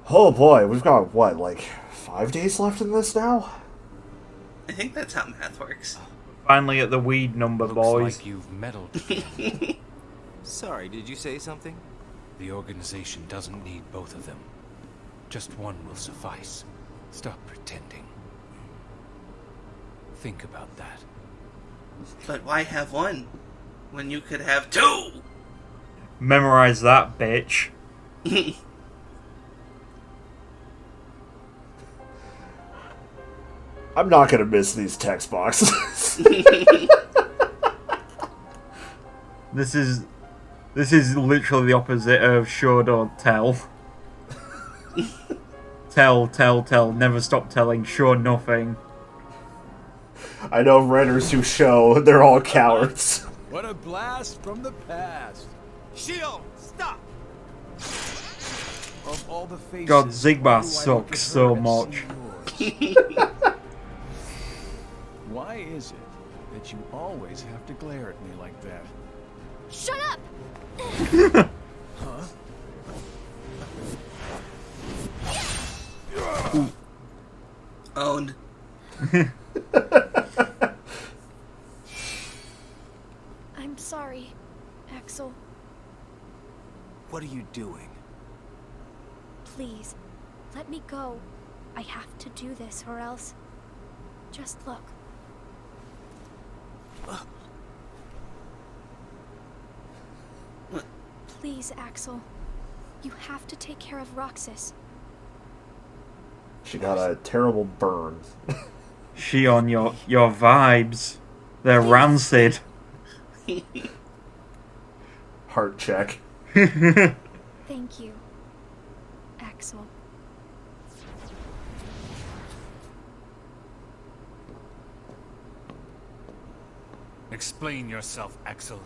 Oh boy, we've got, what, like 5 days left in this now? I think that's how math works. Finally at the weed number, Looks boys. like you've meddled again. Sorry, did you say something? The organization doesn't need both of them. Just one will suffice. Stop pretending. Think about that. But why have one when you could have two? Memorize that, bitch. I'm not gonna miss these text boxes. This is literally the opposite of show don't tell. Tell, never stop telling, show nothing. I know writers who show, they're all cowards. What a blast from the past. Shio, stop! Of all the faces, God, Zigbar why do I look sucks at so her and much. see yours? Why is it that you always have to glare at me like that? Shut up! Huh? Owned. I'm sorry, Axel. What are you doing? Please, let me go. I have to do this or else... Just look. Please, Axel. You have to take care of Roxas. She got a terrible burn. Shion, your vibes. They're rancid. Heart check. Thank you, Axel. Explain yourself, Axel.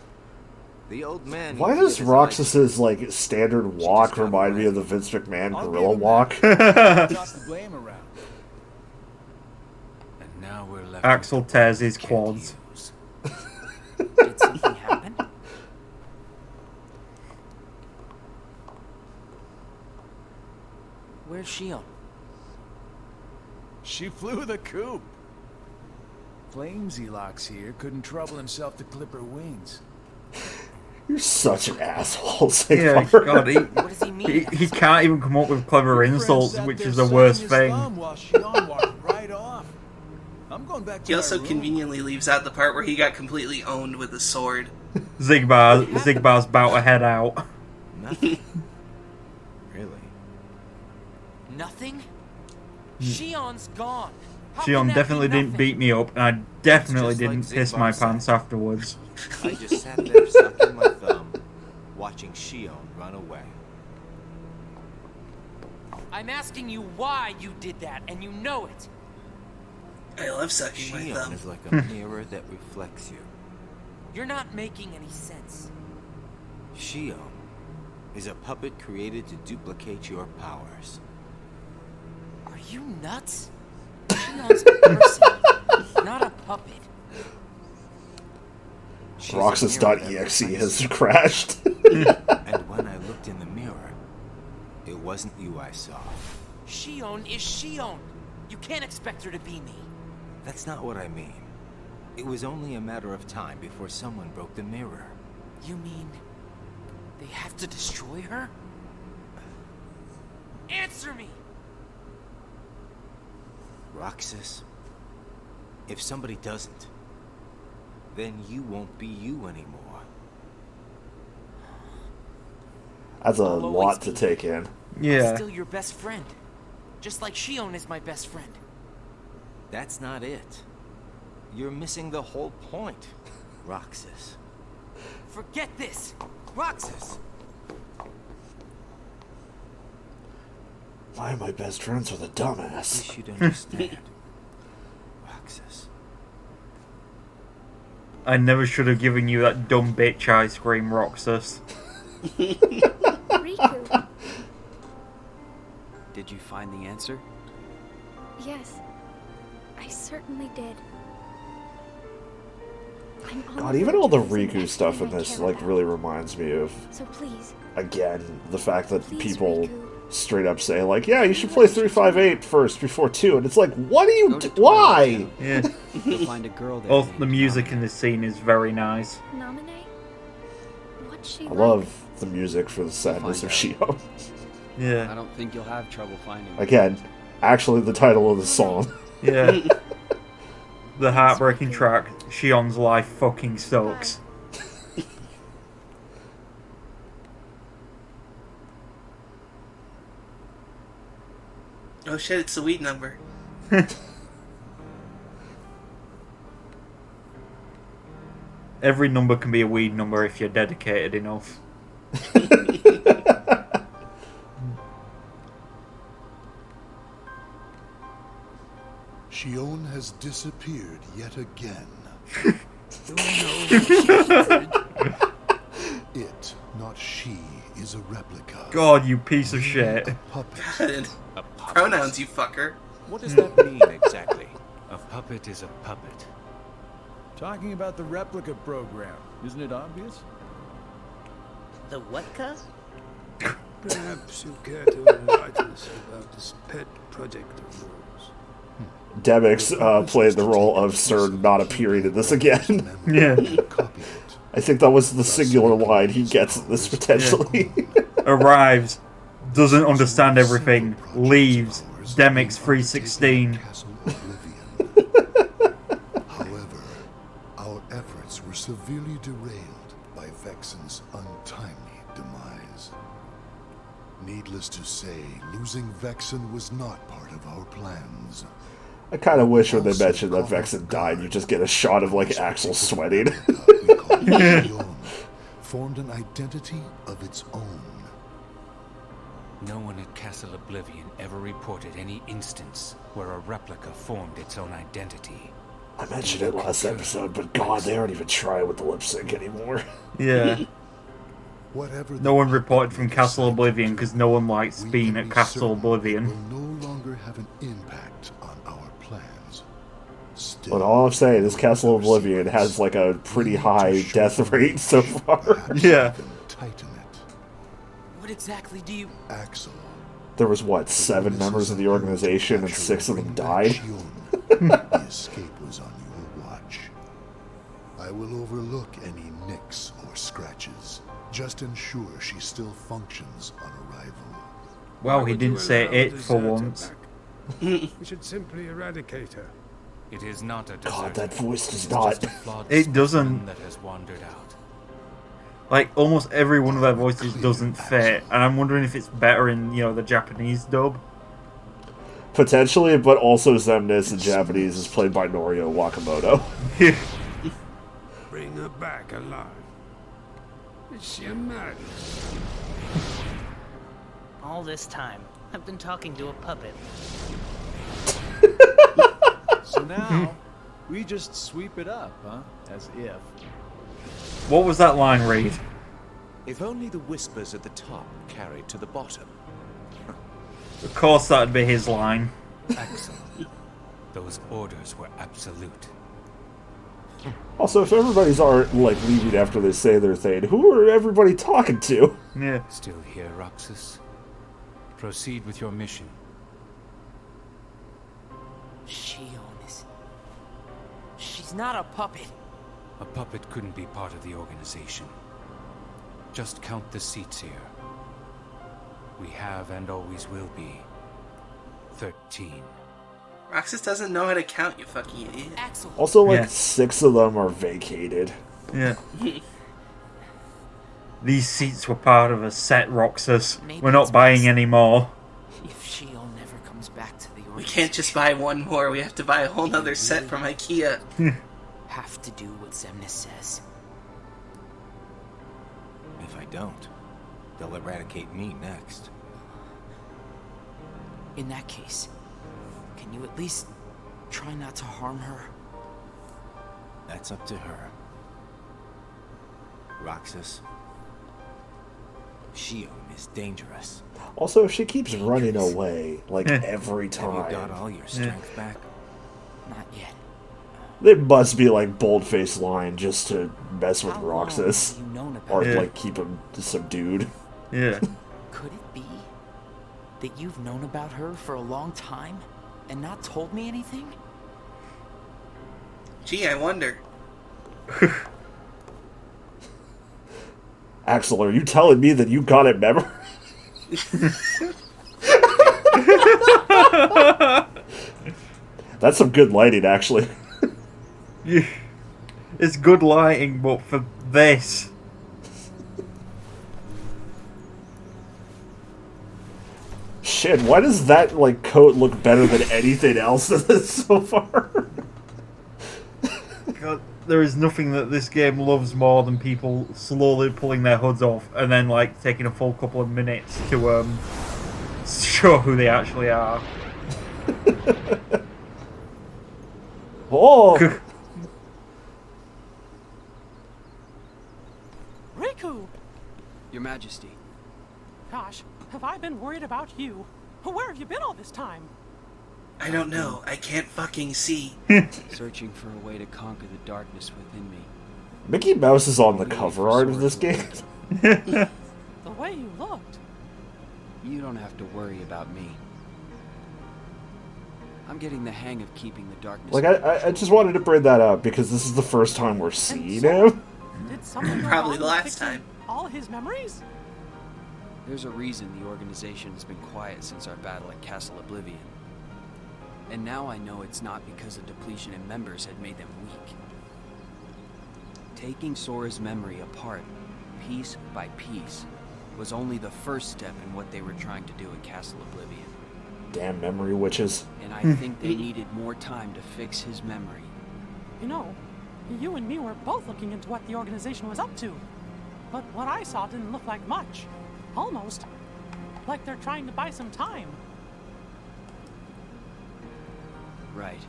The old man. Why does Roxas's, like, standard walk remind me of the Vince McMahon I'll gorilla give him walk? Toss the blame around. And now we're left Axel with the tears one his we can't quads. use. Did something happen? Where's Shion? She flew the coop. Flamesy Locks here couldn't trouble himself to clip her wings. You're such an asshole, Yeah, Sigmar. God, What does he mean? he can't even come up with clever Your friend insults, sat which there is the sucking worst his thing. thumb while Shion walked right off. I'm going back to He my also room. conveniently leaves out the part where he got completely owned with a sword. Zigbar's about to head out. Nothing. Really? Nothing? Shion's gone. How can Shion that definitely be didn't nothing? beat me up, and I definitely just like didn't piss my Zigbar said. pants afterwards. I just sat there sucking my thumb, watching Shion run away. I'm asking you why you did that, and you know it. I love sucking my Shion thumb. is like a mirror that reflects you. You're not making any sense. Shion is a puppet created to duplicate your powers. Are you nuts? Shion's a person, not a puppet. She's a mirror that Roxas.exe reflects has crashed. you. And when I looked in the mirror, it wasn't you I saw. Shion is Shion. You can't expect her to be me. That's not what I mean. It was only a matter of time before someone broke the mirror. You mean they have to destroy her? Answer me! Roxas, if somebody doesn't, then you won't be you anymore. That's a I'll always lot to be- take in. I'm Yeah. still your best friend. Just like Shion is my best friend. That's not it. You're missing the whole point, Roxas. Forget this! Roxas! Why my best friends with a dumbass? You should understand, Roxas. I never should have given you that dumb bitch ice cream, Roxas. Riku. Did you find the answer? Yes, I certainly did. I'm on God, the even verge all the of losing Riku stuff in everything I this, care like, about. really reminds me of, So please, again, the fact that please, people Riku, straight up say, like, yeah, you should play 358 first before 2. And it's like, what are you... Go to Why? Yeah. You'll find a girl there. Also, named the music Nami. in this scene is very nice. Namine? What's she I like? love the music for the sadness of Shio. I Yeah. don't think you'll have trouble finding her. Again, actually the title of the song. Yeah. The heartbreaking track, Shion's life fucking sucks. Oh shit, it's the weed number. Every number can be a weed number if you're dedicated enough. Shion has disappeared yet again. It, not she, is a replica. God, you piece of shit. A puppet. God, A puppet. pronouns, you fucker. What does that mean exactly? A puppet is a puppet. Talking about the replica program, isn't it obvious? The what, cuz? Perhaps you care to enlighten us about this pet project of yours. Demix played the role of Sir not appearing in this again. Yeah. Copy it. I think that was the singular line he gets in this potentially. Arrives, doesn't understand everything, leaves, Demix 316. Castle Oblivion. However, our efforts were severely derailed by Vexen's untimely demise. Needless to say, losing Vexen was not part of our plans. I kind of wish when they mentioned that Vexen died, you just get a shot of, like, Axel sweating. We called Shion, formed an identity of its own. No one at Castle Oblivion ever reported any instance where a replica formed its own identity. I mentioned it last episode, but God, they aren't even trying with the lip sync anymore. Yeah. Whatever No one reported from Castle Oblivion because no one likes being at Castle Oblivion. will no longer have an impact on our plans. Still, But all I'm saying is Castle Oblivion has, like, a pretty high death rate so far. perhaps Yeah. even tighten it. What exactly do you... Axel. There was, what, 7 members of the organization and 6 of them died? The escape was on your watch. I will overlook any nicks or scratches. Just ensure she still functions on arrival. Well, he didn't say it for once. We should simply eradicate her. It is not a God, deserter. that voice does It's not. just a flawed It doesn't. specimen that has wandered out. Like, almost every one of their voices doesn't fit, and I'm wondering if it's better in, you know, the Japanese dub. Potentially, but also Xemnas in Japanese is played by Norio Wakamoto. Bring her back alive. Is she a madness? All this time, I've been talking to a puppet. So now, we just sweep it up, huh? As if. What was that line, Reed? If only the whispers at the top carried to the bottom. Of course that'd be his line. Excellent. Those orders were absolute. Also, if everybody's aren't, like, leaving after they say their thing, who are everybody talking to? Yeah. Still here, Roxas? Proceed with your mission. Shion is... She's not a puppet. A puppet couldn't be part of the organization. Just count the seats here. We have and always will be 13. Roxas doesn't know how to count, you fucking idiot. Axel. Also, like, Yeah. 6 of them are vacated. Yeah. These seats were part of a set, Roxas. Maybe We're not it's buying best. any more. If Shion never comes back to the organization... We can't just buy one more, we have to buy a whole nother set from IKEA. have to do what Xemnas says. If I don't, they'll eradicate me next. In that case, can you at least try not to harm her? That's up to her. Roxas, Shion is dangerous. Also, if she keeps running away, like, every Have you got time, all your strength back? Not yet. there must be, like, bold-faced line just to mess with How long Roxas. have you known about Or, Yeah. like, keep him subdued. Yeah. Could it be that you've known about her for a long time and not told me anything? Gee, I wonder. Axel, are you telling me that you got it memorized? That's some good lighting, actually. Yeah. It's good lighting, but for this... Shit, why does that, like, coat look better than anything else in this so far? God, there is nothing that this game loves more than people slowly pulling their hoods off and then, like, taking a full couple of minutes to, show who they actually are. Oh! Riku! Your Majesty. Gosh, have I been worried about you? Where have you been all this time? I don't know. I can't fucking see. Searching for a way to conquer the darkness within me. Mickey Mouse is on the cover art of this game. The way you looked. You don't have to worry about me. I'm getting the hang of keeping the darkness. Like, I just wanted to bring that up because this is the first time we're seeing him. Did something Probably the wrong last fixing time. all his memories? There's a reason the organization has been quiet since our battle at Castle Oblivion. And now I know it's not because a depletion in members had made them weak. Taking Sora's memory apart, piece by piece, was only the first step in what they were trying to do at Castle Oblivion. Damn memory witches. And I think they needed more time to fix his memory. You know, you and me were both looking into what the organization was up to. But what I saw didn't look like much. Almost like they're trying to buy some time. Right.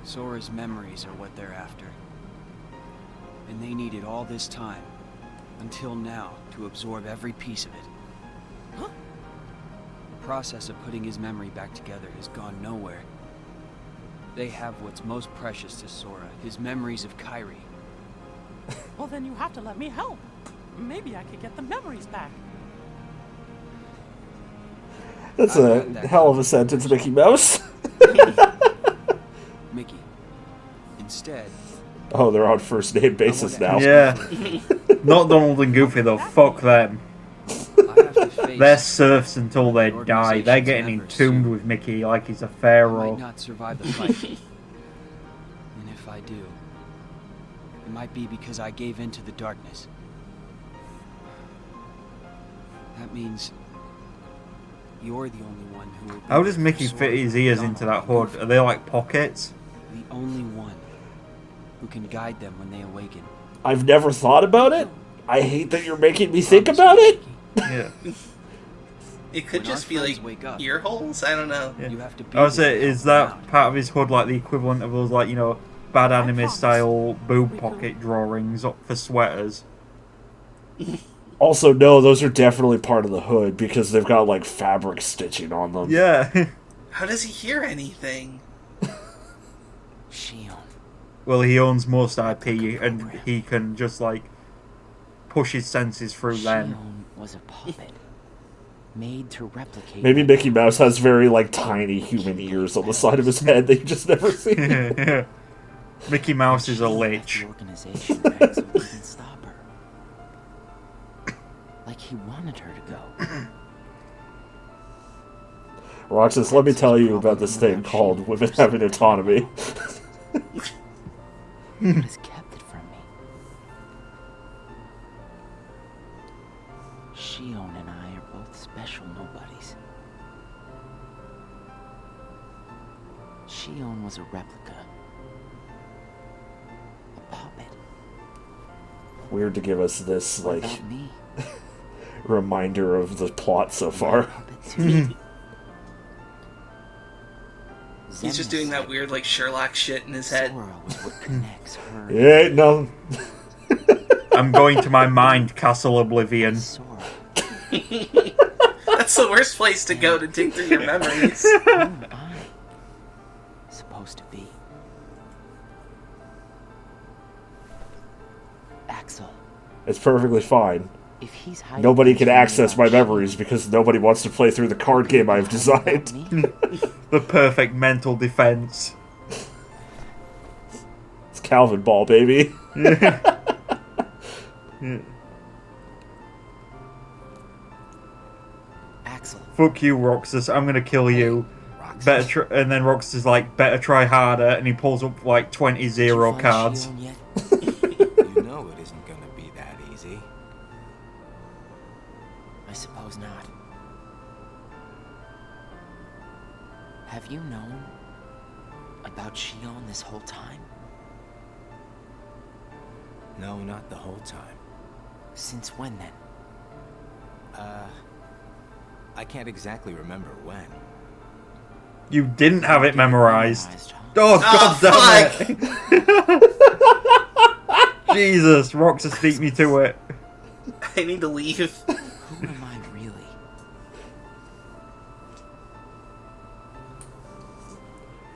Sora's memories are what they're after. And they needed all this time, until now, to absorb every piece of it. Huh? The process of putting his memory back together has gone nowhere. They have what's most precious to Sora, his memories of Kairi. Well, then you have to let me help. Maybe I could get the memories back. That's a hell of a sentence, Mickey Mouse. Mickey. Instead... Oh, they're on first name basis now. Yeah. Not Donald and Goofy, though. Fuck them. They're serfs until they die. They're getting entombed with Mickey like he's a I pharaoh. might not survive the fight. And if I do, it might be because I gave in to the darkness. That means you're the only one who will be How does Mickey Sora, fit his ears Donald, into that and hood? Goofy. Are they like pockets? The only one who can guide them when they awaken. I've never thought about it. I hate that you're making me think about it. Yeah. It could When just our be like friends wake up, ear holes. I don't know. You have to be I would say, there is that around. part of his hood like the equivalent of those, like, you know, bad anime style boob pocket drawings up for sweaters? Also, no, those are definitely part of the hood because they've got like fabric stitching on them. Yeah. How does he hear anything? Shion. Well, he owns most IP and he can just, like, push his senses through them. Shion was a puppet. Made to replicate... Maybe Mickey Mouse has very like tiny human ears on the side of his head that you just never see. Yeah. Mickey Mouse is a lich. The organization begged so he can stop her. Like he wanted her to go. Roxas, let me tell you about this thing called women having autonomy. What has kept it from me? Shion and I are both special nobodies. Shion was a replica. A puppet. Weird to give us this What like about me? reminder of the plot so far. He's just doing that weird like Sherlock shit in his head. Sora was what connects her. It ain't nothing. I'm going to my mind, Castle Oblivion. Sora. That's the worst place to go to dig through your memories. Who am I supposed to be? Axel. It's perfectly fine. If he's hiding Nobody can from me access my about memories because nobody wants to play through the card game I've designed. The perfect mental defense. It's Calvin Ball, baby. Yeah. Axel. Fuck you, Roxas. I'm gonna kill you. Better and then Roxas is like, better try harder, and he pulls up like 20 zero cards. You know it isn't gonna be that easy. I suppose not. Have you known about Shion this whole time? No, not the whole time. Since when then? I can't exactly remember when. You didn't have it memorized. Oh, god damn it! Jesus, Roxas beat me to it. I need to leave. Who am I really?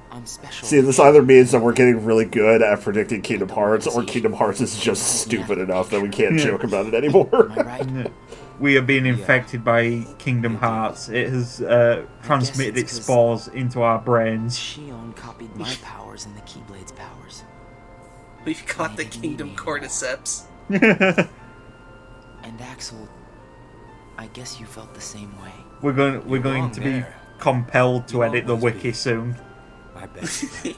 I'm special. See, this either means that we're getting really good at predicting Kingdom Hearts, or Kingdom Hearts is just stupid enough that we can't joke about it anymore. We are being infected by Kingdom Hearts. It has transmitted its spores into our brains. Shion copied my powers and the Keyblade's powers. We've got the Kingdom Cordyceps. And Axel, I guess you felt the same way. We're going to be compelled to edit the wiki soon. My best friend.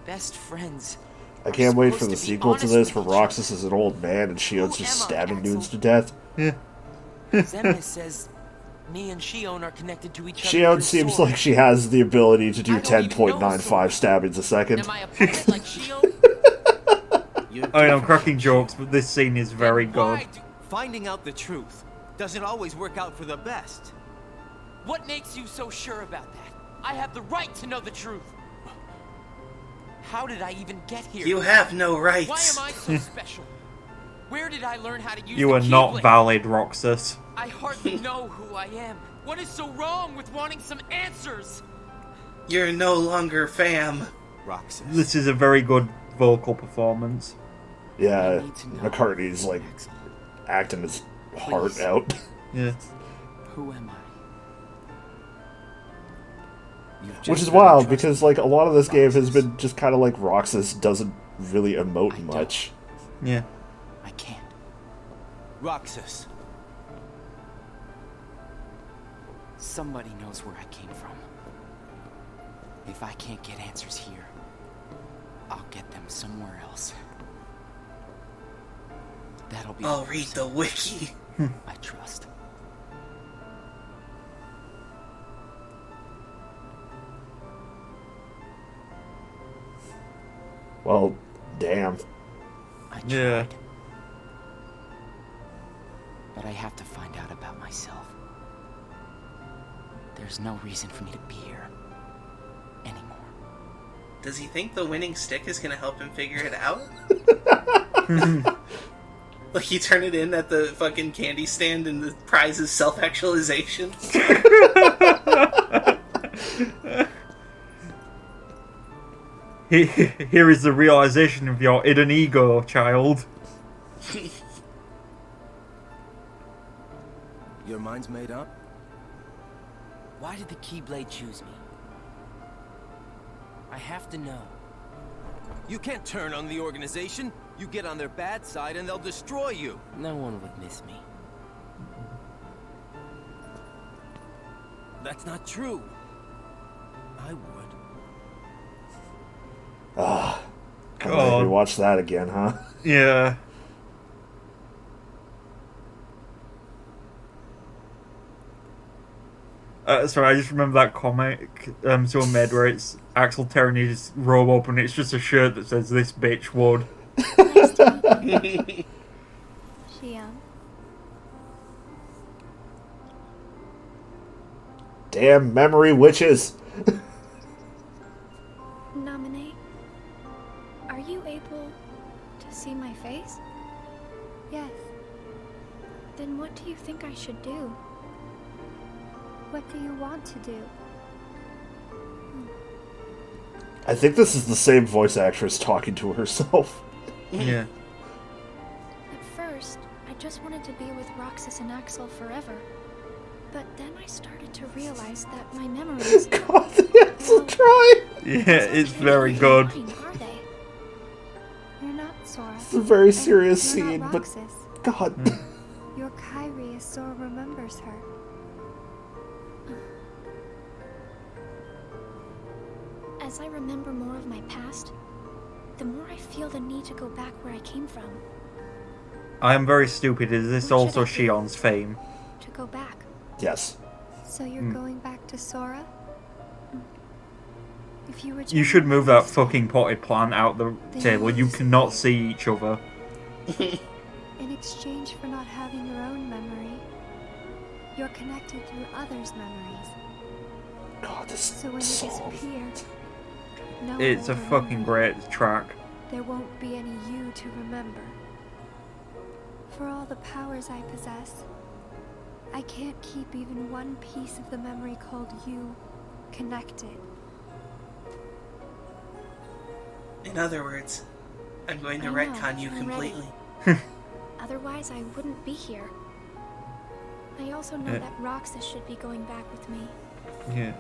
Best friends. I can't wait for the sequel to this, where Roxas is an old man and Shion's just stabbing dudes to death. Yeah. Zemnis says me and Shion are connected to each other. Shion seems like she has the ability to do 10.95 stabbings a second. Am I a pilot like Shion? I mean, I'm cracking jokes, but this scene is very good. Finding out the truth doesn't always work out for the best. What makes you so sure about that? I have the right to know the truth. How did I even get here? You have no rights. Why am I so special? Where did I learn how to use You the are not Keyblade? valid, Roxas. I hardly know who I am. What is so wrong with wanting some answers? You're no longer fam. Roxas. This is a very good vocal performance. Yeah, McCartney's like acting his heart out. Yeah. Who am I? Which is wild, because like a lot of this game has been just kind of like Roxas doesn't really emote much. Yeah. I can't. Roxas. Somebody knows where I came from. If I can't get answers here, I'll get them somewhere else. That'll be. I'll read the wiki. I trust. Well, damn. Yeah. But I have to find out about myself. There's no reason for me to be here anymore. Does he think the winning stick is gonna help him figure it out? Like you turn it in at the fucking candy stand and the prize is self-actualization? Here is the realization of your hidden ego, child. Your mind's made up? Why did the Keyblade choose me? I have to know. You can't turn on the organization. You get on their bad side and they'll destroy you. No one would miss me. That's not true. I would. Ah, gonna make me watch that again, huh? Yeah. Sorry, I just remember that comic someone made where it's Axel tearing his robe open. It's just a shirt that says "This bitch would." Shion. Damn memory witches! Nominate. Are you able to see my face? Yes. Then what do you think I should do? What do you want to do? I think this is the same voice actress talking to herself. Yeah. At first, I just wanted to be with Roxas and Axel forever. But then I started to realize that my memories... God, the try! Yeah, it's very good. Mine, are they? You're not Sora. It's a very serious You're scene, not but Roxas. God. You're Kyrie as Sora remembers her. As I remember more of my past, the more I feel the need to go back where I came from. I am very stupid. Is this also Shion's fame? To go back. Yes. So you're going back to Sora? If you You should move that fucking potted plant out the table. You cannot see each other. In exchange for not having your own memory, you're connected through others' memories. God, this So when you disappear, no one It's will a fucking remember. great track. There won't be any you to remember. For all the powers I possess, I can't keep even one piece of the memory called you connected. In other words, I'm going to I know, retcon you I'm ready. completely. Otherwise, I wouldn't be here. I also know Yeah. that Roxas should be going back with me. Yeah.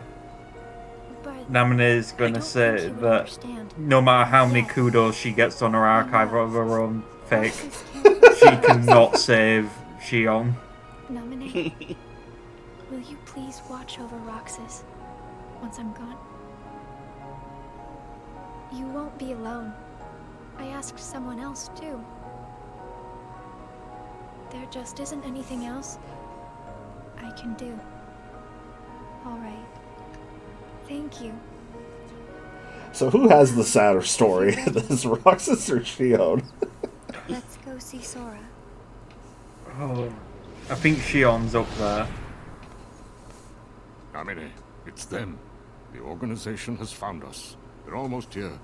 But Namine is going to say that no matter how many kudos she gets on her archive of her own fake, she cannot save Shion. Namine, will you please watch over Roxas once I'm gone? You won't be alone. I asked someone else too. There just isn't anything else I can do. All right. Thank you. So who has the sadder story? This Roxas or Shion? Let's go see Sora. Oh, I think Shion's up there. Namine, it's them. The organization has found us. They're almost here.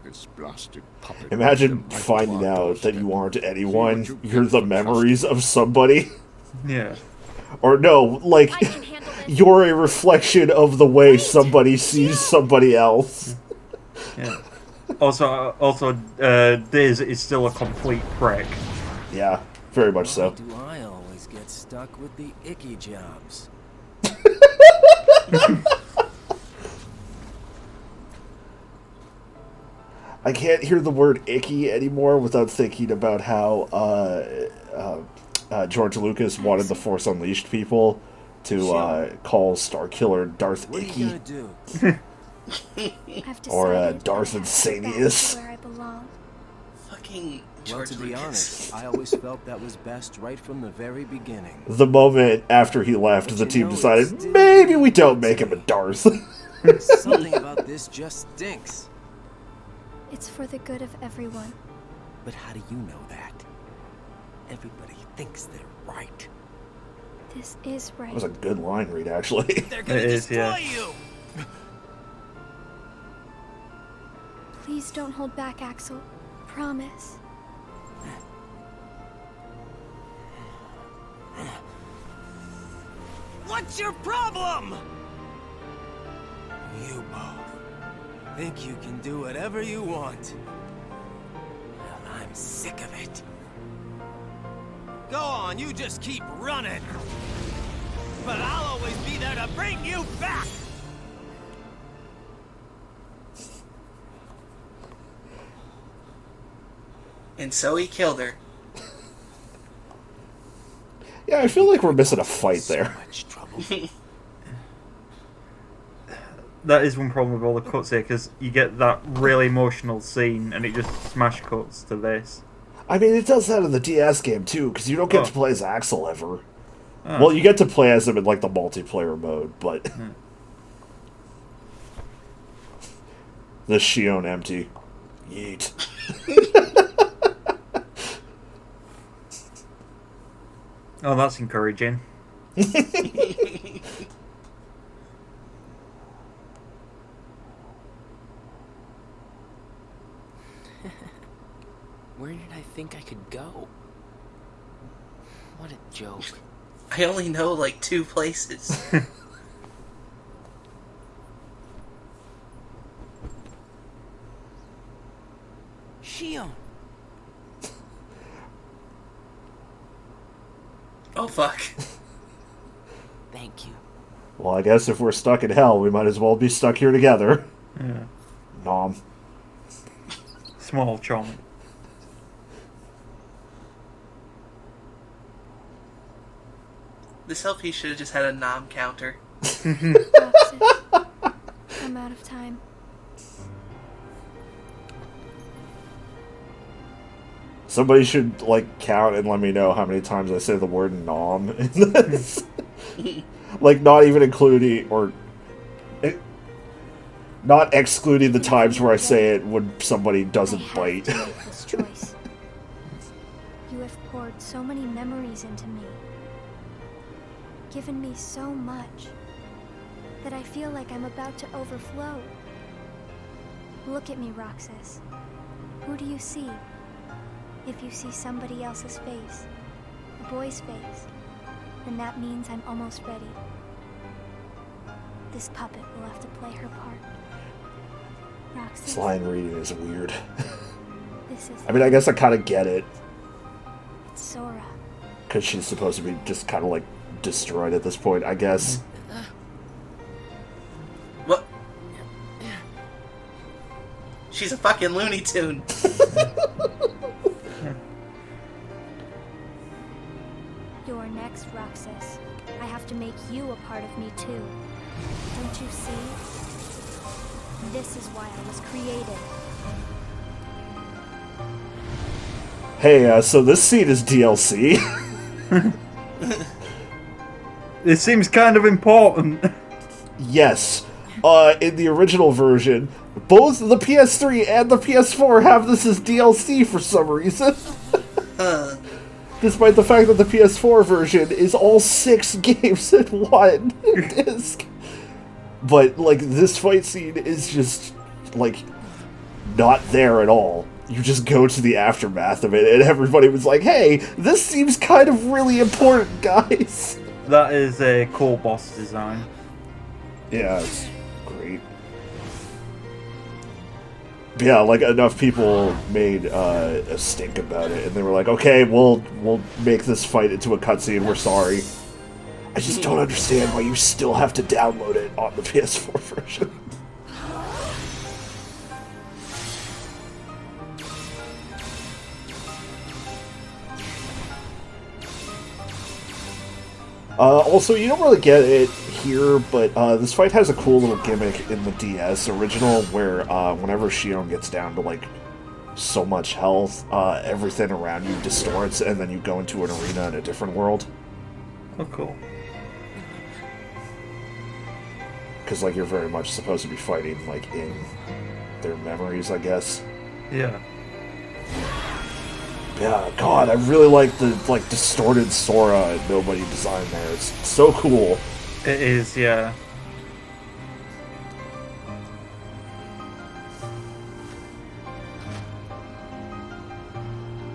This blasted puppet. Imagine finding out that you aren't anyone. You're the memories of somebody. Yeah. Or no, like, you're a reflection of the way somebody sees somebody else. Yeah. Also, Diz is still a complete prick. Yeah, very much so. Why do I always get stuck with the icky jobs? I can't hear the word icky anymore without thinking about how George Lucas wanted the Force Unleashed people to call Starkiller Darth Icky. Or Darth Insanius. Where I belong. Fucking Well, George to be Lucas. honest, I always felt that was best right from the very beginning. The moment after he left, the team decided, maybe we don't make him a Darth. Something about this just stinks. It's for the good of everyone. But how do you know that? Everybody thinks they're right. This is right. That was a good line read, actually. They're gonna It is, destroy yeah. you! Please don't hold back, Axel. Promise. What's your problem? You both think you can do whatever you want. Well, I'm sick of it. Go on, you just keep running. But I'll always be there to bring you back! And so he killed her. Yeah, I feel like we're missing a fight there. That is one problem with all the cuts here, because you get that really emotional scene, and it just smash cuts to this. I mean, it does that in the DS game, too, because you don't get to play as Axel ever. Oh. Well, you get to play as him in, like, the multiplayer mode, but... The Shion empty. Yeet. Oh, that's encouraging. Where did I think I could go? What a joke. I only know like 2 places. Shion! Oh, fuck. Thank you. Well, I guess if we're stuck in hell, we might as well be stuck here together. Yeah. Nom. Small chomp. This LP should have just had a nom counter. I'm out of time. Somebody should, like, count and let me know how many times I say the word nom in this. Like, not even including, or... not excluding the times where I say it when somebody doesn't bite. To make this choice. You have poured so many memories into me. Given me so much that I feel like I'm about to overflow. Look at me, Roxas. Who do you see? If you see somebody else's face, a boy's face, then that means I'm almost ready. This puppet will have to play her part. Roxas. This line reading is weird. This is I mean, I guess I kind of get it. It's Sora. Because she's supposed to be just kind of, like, destroyed at this point, I guess. What? She's a fucking Looney Tune. You're next, Roxas. I have to make you a part of me too. Don't you see? This is why I was created. Hey, so this scene is DLC. It seems kind of important. Yes. In the original version, both the PS3 and the PS4 have this as DLC for some reason. Despite the fact that the PS4 version is all 6 games in one disc. But, like, this fight scene is just, like, not there at all. You just go to the aftermath of it, and everybody was like, hey, this seems kind of really important, guys. That is a cool boss design. Yeah, it's great. But yeah, like, enough people made a stink about it, and they were like, okay, we'll make this fight into a cutscene, we're sorry. I just don't understand why you still have to download it on the PS4 version. Also, you don't really get it here, but this fight has a cool little gimmick in the DS original where whenever Xion gets down to, like, so much health, everything around you distorts, and then you go into an arena in a different world. Oh, cool. Because, like, you're very much supposed to be fighting, like, in their memories, I guess. Yeah. Yeah, God, I really like the, like, distorted Sora nobody design there. It's so cool. It is, yeah.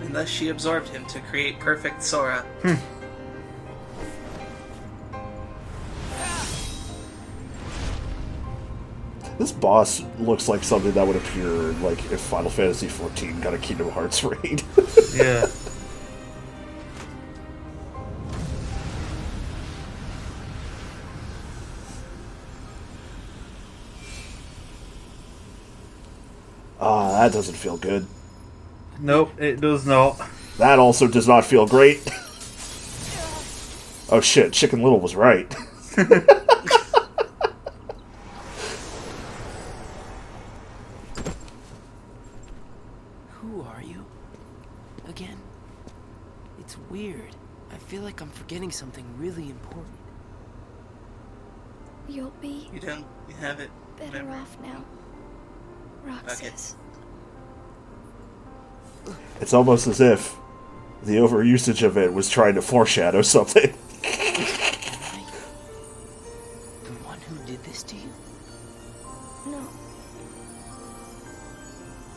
And thus she absorbed him to create perfect Sora. This boss looks like something that would appear, like, if Final Fantasy XIV got a Kingdom Hearts raid. Yeah. That doesn't feel good. Nope, it does not. That also does not feel great. Oh shit, Chicken Little was right. Who are you? Again? It's weird. I feel like I'm forgetting something really important. You'll be You don't have it. better Remember. off now, Roxas. It's almost as if the overusage of it was trying to foreshadow something. The one who did this to you? No.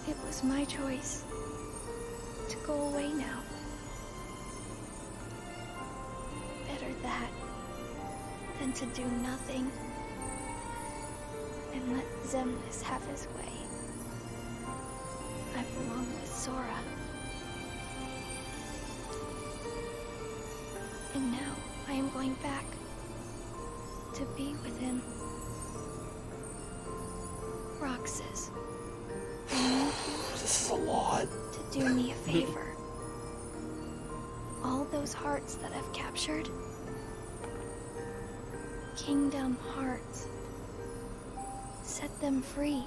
It was my choice to go away now. Better that than to do nothing and let Xemnas have his way. I belong with Sora. And I'm going back to be with him. Roxas, I need you This is a lot. to do me a favor. All those hearts that I've captured, Kingdom Hearts, set them free.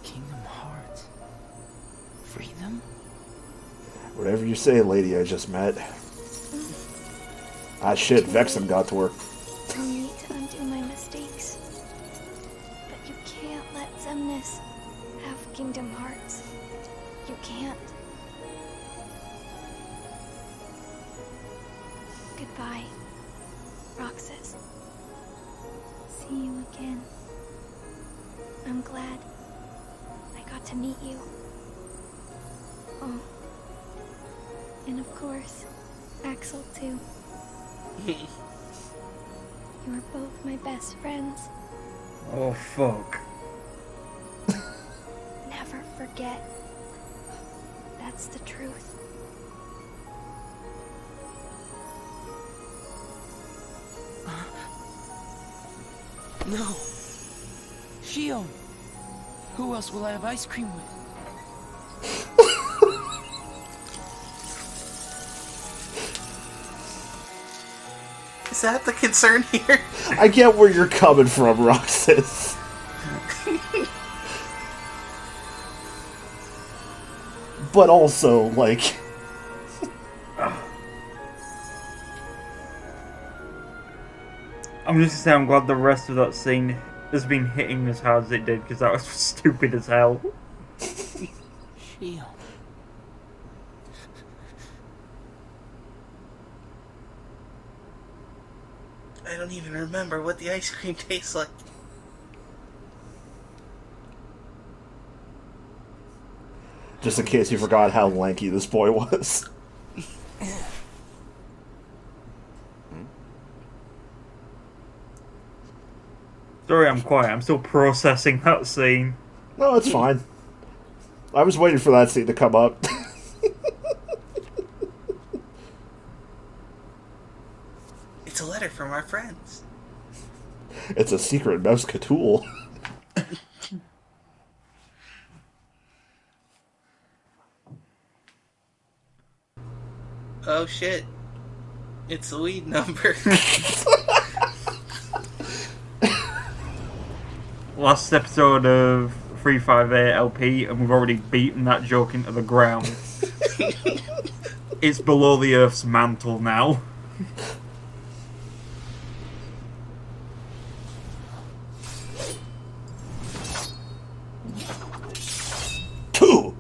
Kingdom Hearts? Free them? Whatever you say, lady I just met. Ah shit, Vexen got to her. I need to undo my mistakes. But you can't let Xemnas have Kingdom Hearts. You can't. Goodbye, Roxas. See you again. I'm glad I got to meet you. Oh. And of course, Axel too. You are both my best friends. Oh, fuck. Never forget. That's the truth. No. Shion. Who else will I have ice cream with? Is that the concern here? I get where you're coming from, Roxas. But also, like... I'm just gonna say I'm glad the rest of that scene has been hitting as hard as it did, because that was stupid as hell. Shion. I don't even remember what the ice cream tastes like. Just in case you forgot how lanky this boy was. Sorry I'm quiet, I'm still processing that scene. No, it's fine. I was waiting for that scene to come up. It's a letter from our friends. It's a secret mouse Cthulhu. Oh shit. It's the weed number. Last episode of 358 LP, and we've already beaten that joke into the ground. It's below the Earth's mantle now. Two!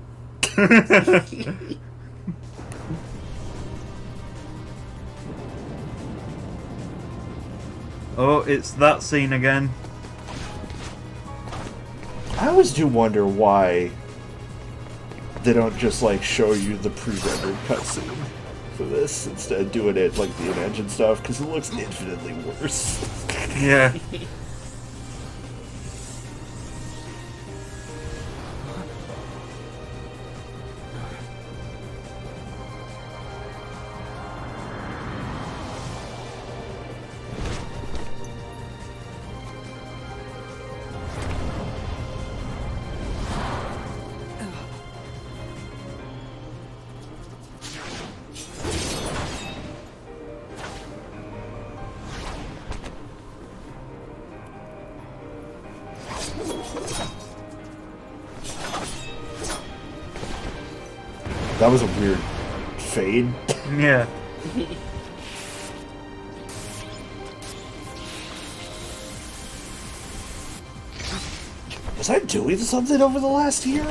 Oh, it's that scene again. I always do wonder why they don't just, like, show you the pre-rendered cutscene for this instead of doing it like the in-engine stuff, because it looks infinitely worse. Yeah. That was a weird fade. Yeah. Was I doing something over the last year?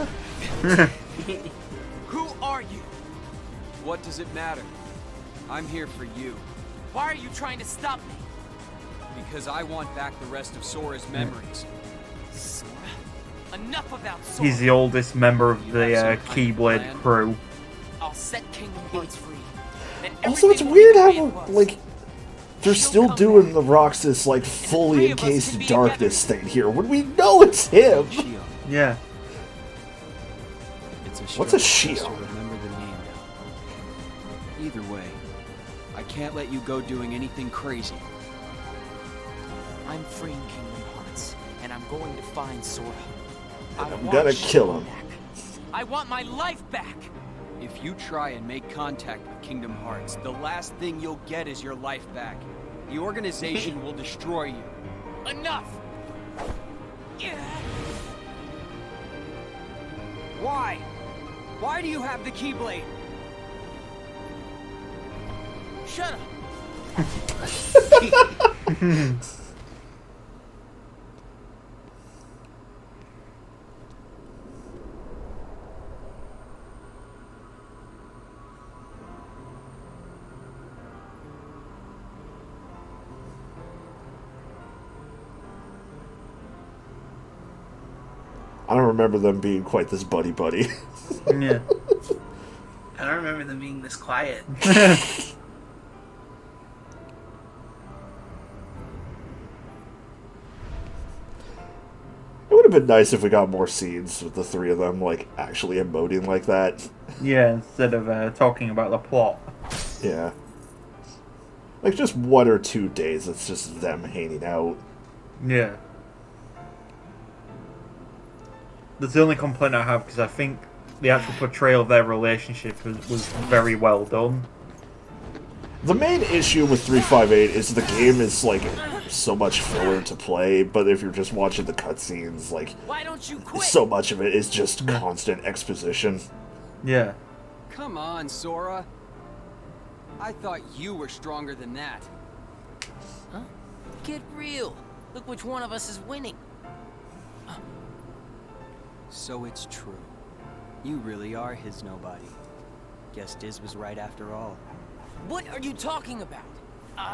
Who are you? What does it matter? I'm here for you. Why are you trying to stop me? Because I want back the rest of Sora's memories. Sora? Enough about Sora! He's the oldest member of the Keyblade crew. I'll set Kingdom Hearts free. Also, it's weird how, like, they're still doing the Roxas, like, fully encased darkness thing here when we know it's him. Yeah. It's a What's a struggle just shield? to remember the name now. Either way, I can't let you go doing anything crazy. I'm freeing Kingdom Hearts, and I'm going to find Sora. I'm gonna kill him. I want my life back! If you try and make contact with Kingdom Hearts, the last thing you'll get is your life back. The organization will destroy you. Enough! Why? Why do you have the Keyblade? Shut up! I don't remember them being quite this buddy-buddy. Yeah. I don't remember them being this quiet. It would have been nice if we got more scenes with the three of them, like, actually emoting like that. Yeah, instead of talking about the plot. Yeah. Like, just 1 or 2 days, it's just them hanging out. Yeah. That's the only complaint I have, because I think the actual portrayal of their relationship was very well done. The main issue with 358 is the game is, like, so much filler to play, but if you're just watching the cutscenes, like, Why don't you quit? so much of it is just constant exposition. Yeah. Come on, Sora. I thought you were stronger than that. Huh? Get real. Look which one of us is winning. So it's true. You really are his nobody. Guess Diz was right after all. What are you talking about?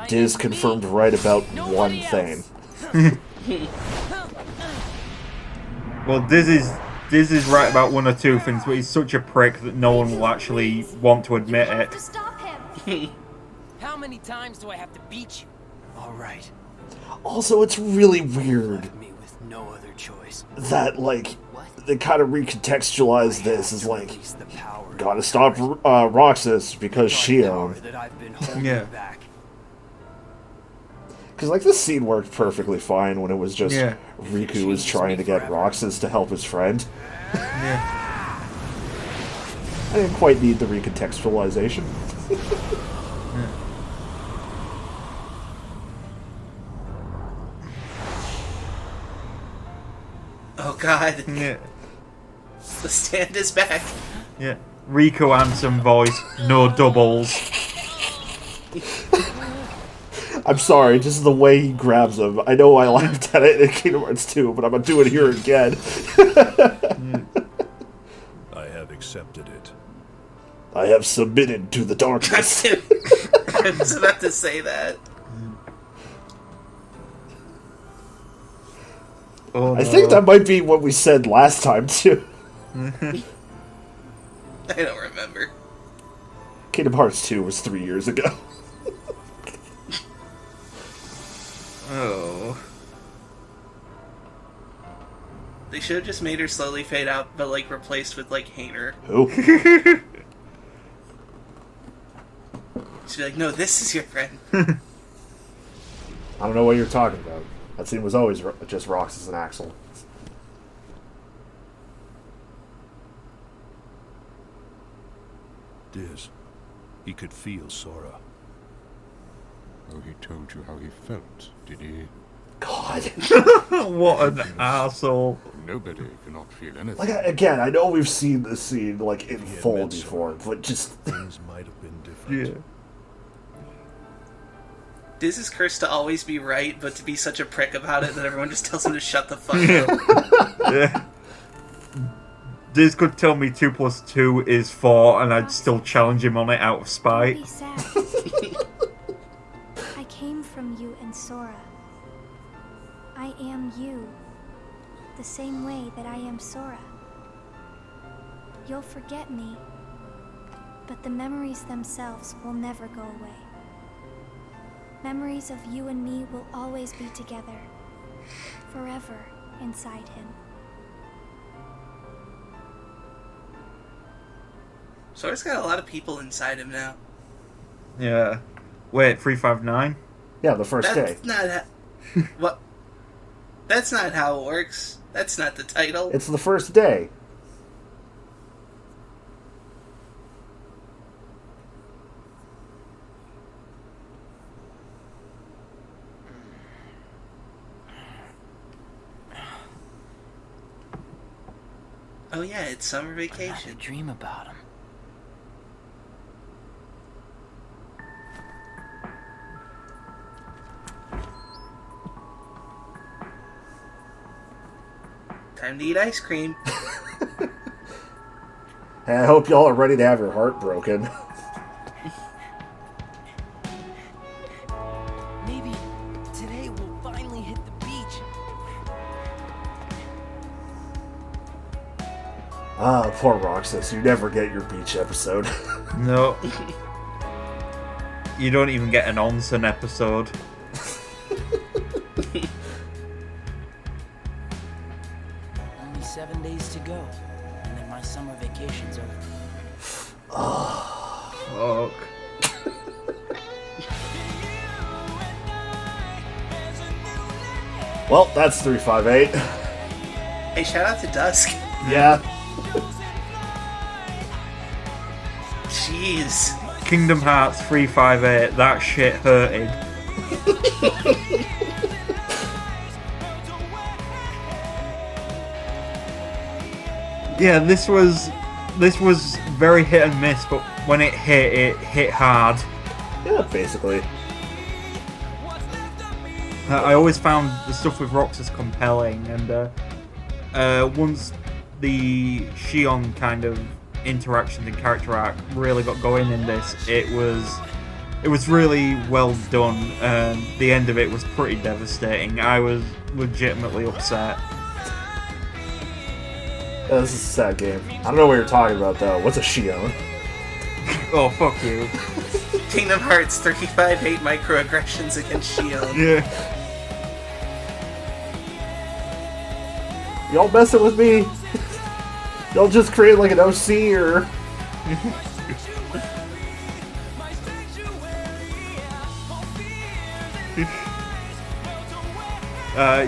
Diz confirmed right about one thing. Well, Diz is right about 1 or 2 things, but he's such a prick that no one will actually want to admit it. To stop him. How many times do I have to beat you? All right. Also, it's really weird Me with no other choice. that, like, they kind of recontextualize this as, like, Release the power gotta stop Roxas because Shion. that I've been holding Yeah. back. Because, like, this scene worked perfectly fine when it was just Yeah. Riku was trying to get Roxas to help his friend. Yeah. I didn't quite need the recontextualization. Oh god. Yeah. The stand is back. Yeah. Riku Handsome voice, no doubles. I'm sorry, just the way he grabs him. I know I laughed at it in Kingdom Hearts 2, but I'm gonna do it here again. I have accepted it. I have submitted to the darkness. I was about to say that. Oh, I think that might be what we said last time, too. I don't remember. Kingdom Hearts 2 was 3 years ago. Oh. They should have just made her slowly fade out, but like replaced with like Hainer. Who? She'd be like, no, this is your friend. I don't know what you're talking about. That scene was always just Roxas and Axel. Diz, he could feel Sora. Oh, he told you how he felt, did he? God. What an asshole. Nobody cannot feel anything. Like, again, I know we've seen this scene, like, in full before, but just... Things might have been different. Yeah. Diz is cursed to always be right, but to be such a prick about it that everyone just tells him to shut the fuck up. Yeah. Diz could tell me 2 + 2 is 4, and I'd still challenge him on it out of spite. Don't be sad. I came from you and Sora. I am you, the same way that I am Sora. You'll forget me, but the memories themselves will never go away. Memories of you and me will always be together, forever inside him. Sora's got a lot of people inside him now. Yeah. Wait, 359? Yeah, the first day. That's not what. That's not how it works. That's not the title. It's the first day. Oh yeah, it's summer I vacation. dream about him. Time to eat ice cream. Hey, I hope y'all are ready to have your heart broken. Maybe today we'll finally hit the beach. Ah, poor Roxas. You never get your beach episode. No. You don't even get an Onsen episode. Only 7 days to go, and then my summer vacation's over. Fuck. Well, that's 358. Hey, shout out to Dusk. Yeah. Jeez. Kingdom Hearts 358, that shit hurted. Yeah, this was very hit and miss, but when it hit hard. Yeah, basically. I always found the stuff with Roxas compelling, and once the Shion kind of interactions and character arc really got going in this, it was really well done, and the end of it was pretty devastating. I was legitimately upset. Yeah, this is a sad game. I don't know what you're talking about, though. What's a Shion? Oh, fuck you. Kingdom Hearts 358 microaggressions against Shion. Yeah. Y'all messing with me? Y'all just create like an OC or...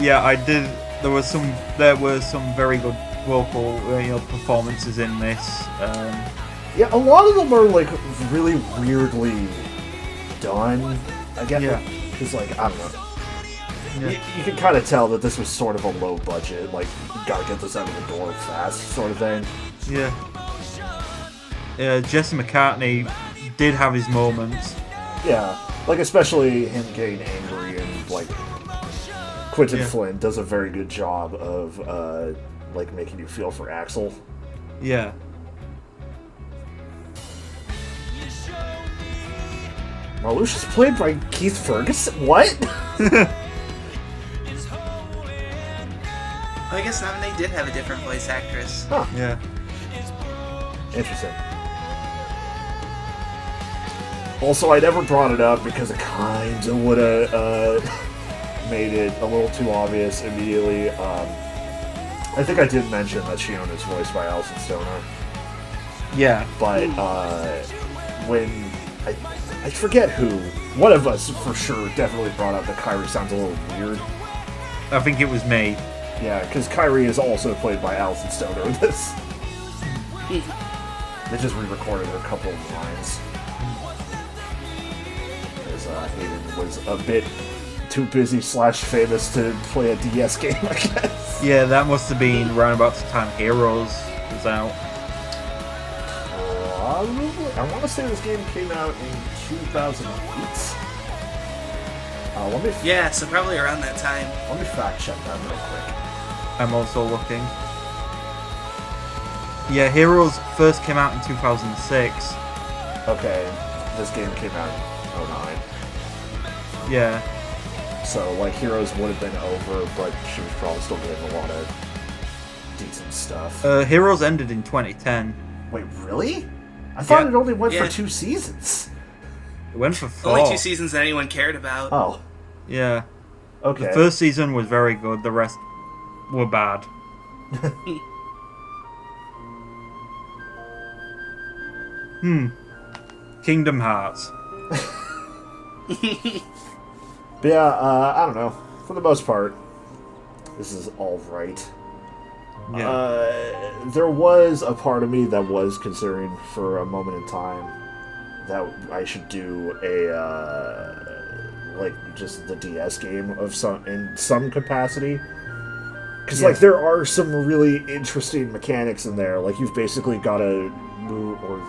Yeah, I did. There were some very good vocal performances in this. Yeah, a lot of them are like really weirdly done. I get Yeah. because like I don't know. Yeah. You can kind of tell that this was sort of a low budget, like gotta get this out of the door fast sort of thing. Yeah. Jesse McCartney did have his moments. Yeah, like especially him getting angry and like Quentin Flynn does a very good job of like making you feel for Axel. Yeah. Marluxia's played by Keith Ferguson? What? I guess Naminé did have a different voice actress. Huh. Yeah. Interesting. Also, I never brought it up because it kind of would have made it a little too obvious immediately. I think I did mention that Shion is voiced by Alison Stoner. Yeah. But when I forget who, one of us for sure definitely brought up that Kairi sounds a little weird. I think it was me. Yeah, because Kairi is also played by Alison Stoner in this. They just re-recorded a couple of lines. Because Hayden was a bit too busy / famous to play a DS game, I guess. Yeah, that must have been around about the time Heroes was out. Probably. I want to say this game came out in 2008. Yeah, so probably around that time. Let me fact check that real quick. I'm also looking. Yeah, Heroes first came out in 2006. Okay, this game came out in 09. Yeah. So, like, Heroes would have been over, but she was probably still getting a lot of decent stuff. Heroes ended in 2010. Wait, really? I thought Yeah. it only went Yeah. for 2 seasons. It went for 4. Only 2 seasons that anyone cared about. Oh. Yeah. Okay. The first season was very good, the rest were bad. Kingdom Hearts. But yeah, I don't know. For the most part, this is all right. Yeah. There was a part of me that was considering for a moment in time that I should do a like just the DS game of in some capacity. Because like there are some really interesting mechanics in there. Like you've basically got to move, or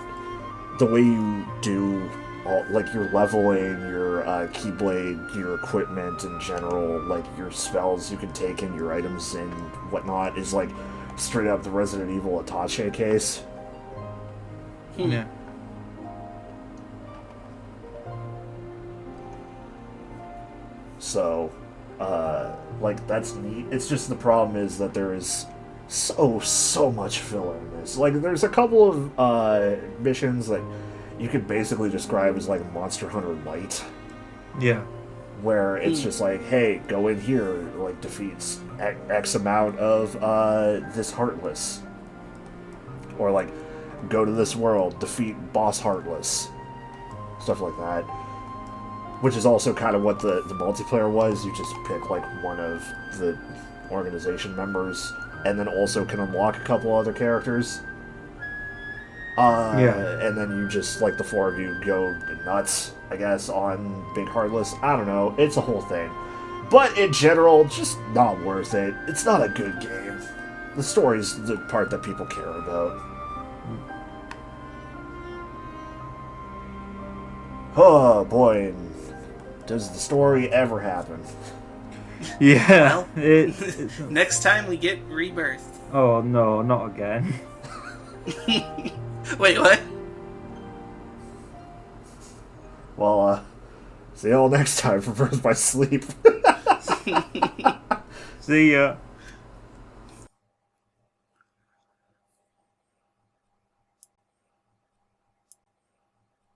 the way you do, like your leveling, your keyblade, your equipment in general, like your spells you can take and your items and whatnot is like straight up the Resident Evil attaché case. Yeah. So, like, that's neat. It's just the problem is that there is so much filler in this. Like, there's a couple of missions that you could basically describe as, like, Monster Hunter Light. Yeah. Where it's just like, hey, go in here, like, defeats X amount of this Heartless. Or, like, go to this world, defeat Boss Heartless. Stuff like that. Which is also kind of what the multiplayer was. You just pick, like, one of the organization members, and then also can unlock a couple other characters. And then you just, like, the four of you go nuts, I guess, on Big Heartless. I don't know. It's a whole thing. But in general, just not worth it. It's not a good game. The story's the part that people care about. Oh, boy. Does the story ever happen? Yeah. Well, next time we get Rebirth. Oh, no, not again. Wait, what? Well, see y'all next time for Birth by Sleep. See ya.